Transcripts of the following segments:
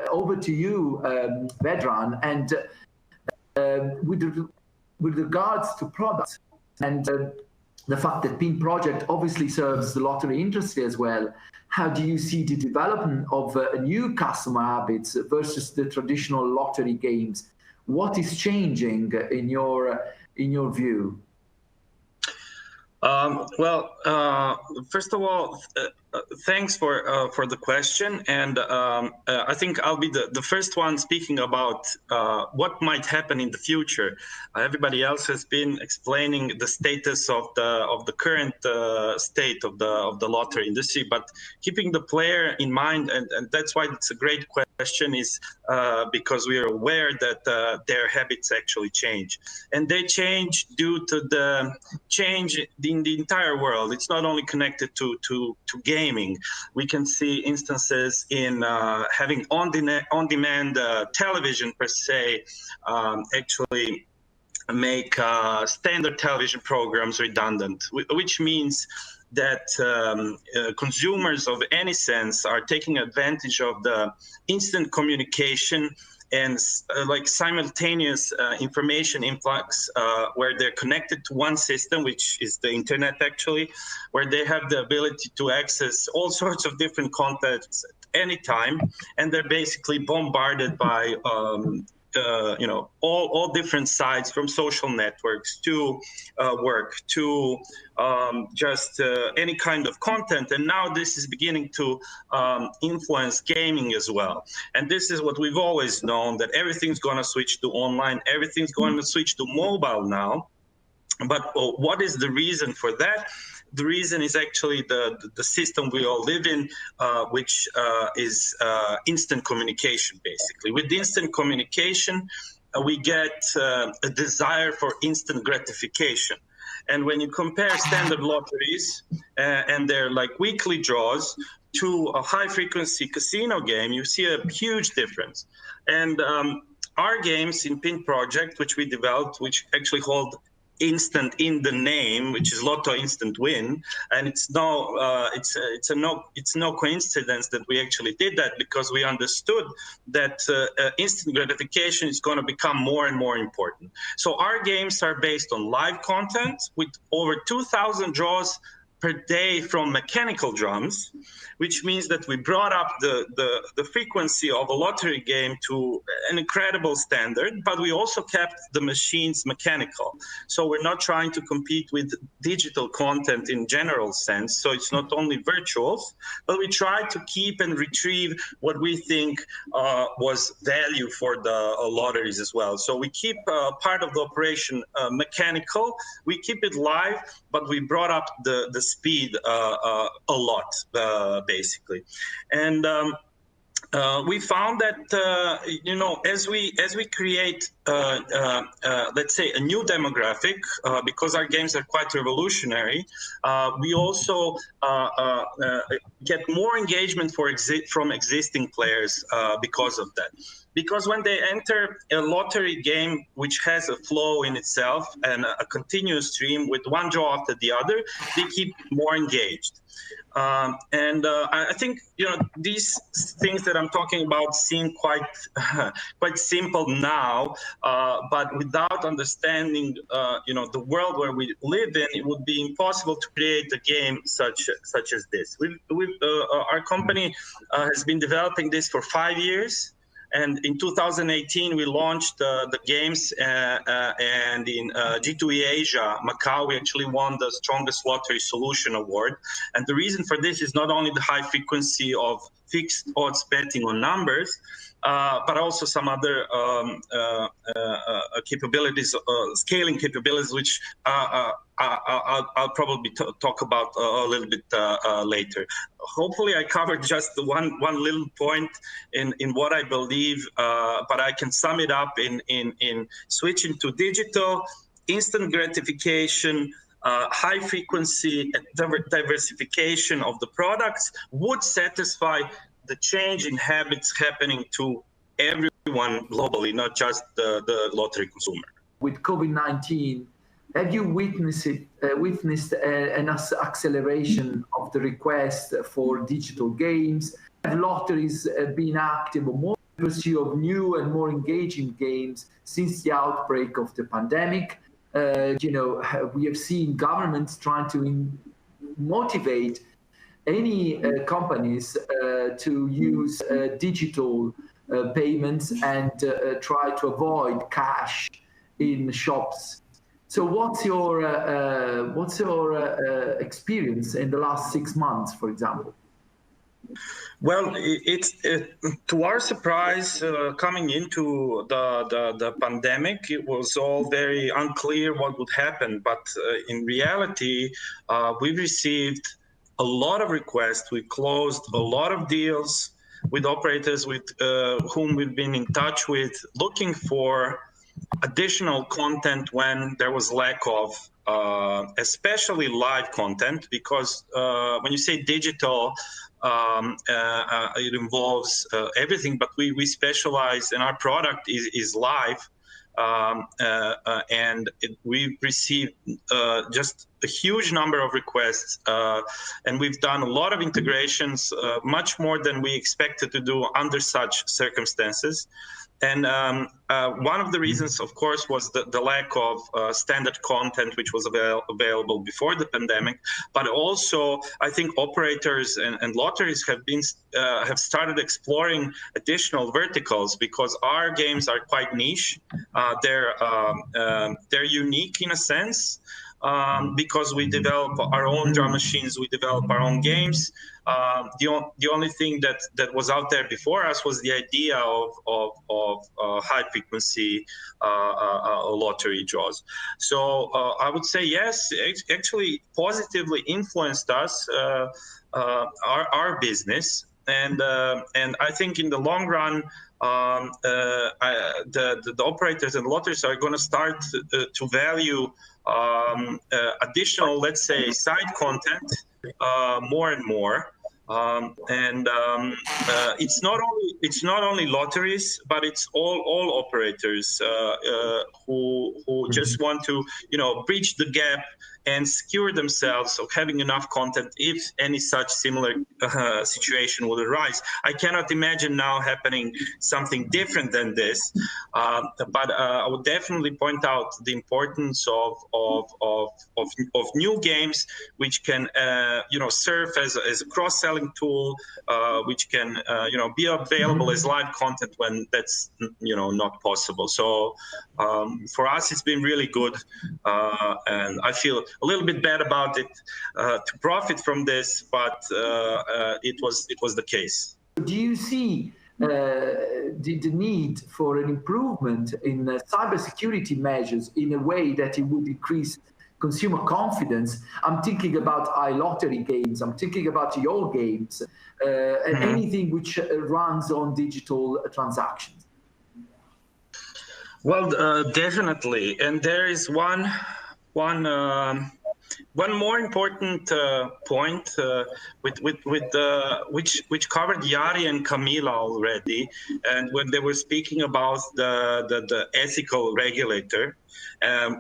over to you, Vedran, and with regards to products and the fact that PIN Project obviously serves the lottery industry as well, how do you see the development of new customer habits versus the traditional lottery games? What is changing in your view? First of all, thanks for the question, and I think I'll be the first one speaking about what might happen in the future. Everybody else has been explaining the status of the current state of the lottery industry, but keeping the player in mind, and that's why it's a great question, is because we are aware that their habits actually change, and they change due to the change in the entire world. It's not only connected to gaming. We can see instances in having on-demand television per se actually make standard television programs redundant, which means that consumers of any sense are taking advantage of the instant communication and like simultaneous information influx where they're connected to one system, which is the internet actually, where they have the ability to access all sorts of different contents at any time, and they're basically bombarded by all different sites, from social networks to work to just any kind of content. And now this is beginning to influence gaming as well. And this is what we've always known, that everything's going to switch to online, everything's going to switch to mobile now. But what is the reason for that? The reason is actually the system we all live in, which is instant communication, basically. With instant communication, we get a desire for instant gratification. And when you compare standard lotteries and their like weekly draws to a high-frequency casino game, you see a huge difference. And our games in PIN Project, which we developed, which actually hold instant in the name, which is Lotto Instant Win, and it's no coincidence that we actually did that, because we understood that instant gratification is going to become more and more important. So our games are based on live content with over 2,000 draws per day from mechanical drums, which means that we brought up the frequency of a lottery game to an incredible standard, but we also kept the machines mechanical. So we're not trying to compete with digital content in general sense. So it's not only virtuals, but we try to keep and retrieve what we think was value for the lotteries as well. So we keep part of the operation mechanical, we keep it live, but we brought up the speed a lot, basically. And we found that as we create let's say a new demographic, because our games are quite revolutionary, we also get more engagement from existing players because of that. Because when they enter a lottery game which has a flow in itself and a continuous stream with one draw after the other, they keep more engaged. I think these things that I'm talking about seem quite simple now, but without understanding the world where we live in, it would be impossible to create a game such as this. Our company has been developing this for 5 years. And in 2018, we launched the games, and in G2E Asia, Macau, we actually won the Strongest Lottery Solution Award. And the reason for this is not only the high frequency of fixed odds betting on numbers, but also some other capabilities, scaling capabilities, which I'll probably talk about a little bit later. Hopefully I covered just one little point in what I believe, but I can sum it up in switching to digital, instant gratification, high frequency diversification of the products would satisfy the change in habits happening to everyone globally, not just the lottery consumer. With COVID-19, have you witnessed an acceleration of the request for digital games have lotteries been active or more in pursuit of new and more engaging games since the outbreak of the pandemic? We have seen governments trying to motivate any companies to use digital payments and try to avoid cash in shops. So what's your experience in the last 6 months, for example? Well, to our surprise, coming into the pandemic, it was all very unclear what would happen. But in reality, we received a lot of requests. We closed a lot of deals with operators with whom we've been in touch with, looking for additional content when there was lack of especially live content, because when you say digital, it involves everything, but we specialize, and our product is live. And we've received just a huge number of requests, and we've done a lot of integrations, much more than we expected to do under such circumstances. And one of the reasons, of course, was the lack of standard content, which was available before the pandemic. But also, I think operators and lotteries have started exploring additional verticals, because our games are quite niche. They're unique in a sense. Because we develop our own drum machines, we develop our own games. The only thing that was out there before us was the idea of high frequency lottery draws. So I would say yes, it actually positively influenced us, our business, and I think in the long run, the operators and lotteries are going to start to value additional, let's say, side content more and more. It's not only lotteries, but it's all operators who just want to bridge the gap and secure themselves of having enough content if any such similar situation would arise. I cannot imagine now happening something different than this, but I would definitely point out the importance of new games, which can serve as a cross-selling tool, which can be available as live content when that's not possible. So for us, it's been really good, and I feel a little bit bad about it to profit from this, but it was the case. Do you see the need for an improvement in cybersecurity measures in a way that it would increase consumer confidence? I'm thinking about iLottery games, I'm thinking about your games, and anything which runs on digital transactions. Well, definitely, and there is one more important point which covered Jari and Camila already, and when they were speaking about the ethical regulator,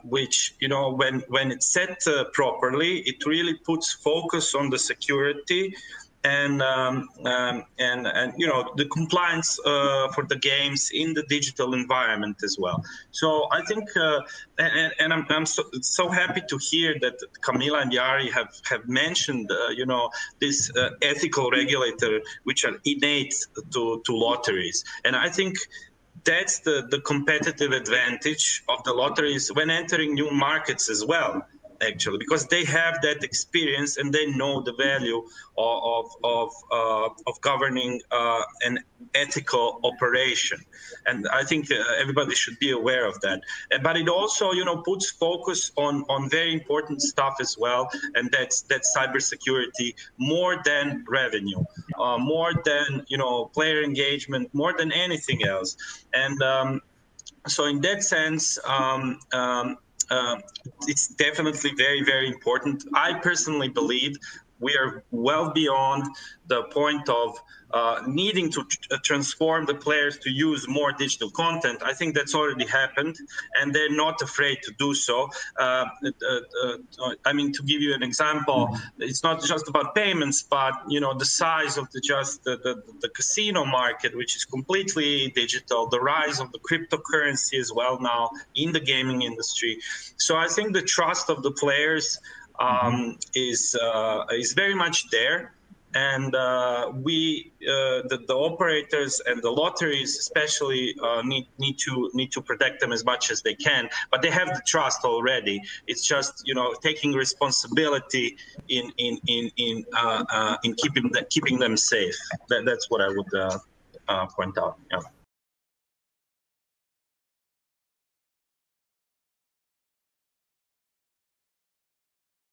which when it's set properly, it really puts focus on the security and the compliance for the games in the digital environment as well. So I think, and I'm so happy to hear that Camila and Jari have mentioned, this ethical regulator, which are innate to lotteries, and I think that's the competitive advantage of the lotteries when entering new markets as well, actually, because they have that experience and they know the value of governing an ethical operation. And I think everybody should be aware of that. But it also, puts focus on very important stuff as well, and that's cybersecurity more than revenue, more than player engagement, more than anything else. And so in that sense, it's definitely very, very important. I personally believe we are well beyond the point of needing to transform the players to use more digital content. I think that's already happened, and they're not afraid to do so. I mean, to give you an example, it's not just about payments, but the size of the casino market, which is completely digital, the rise of the cryptocurrency as well now in the gaming industry. So I think the trust of the players is very much there. And the operators and the lotteries especially need to protect them as much as they can. But they have the trust already. It's just taking responsibility in keeping them safe. That's what I would point out. Yeah.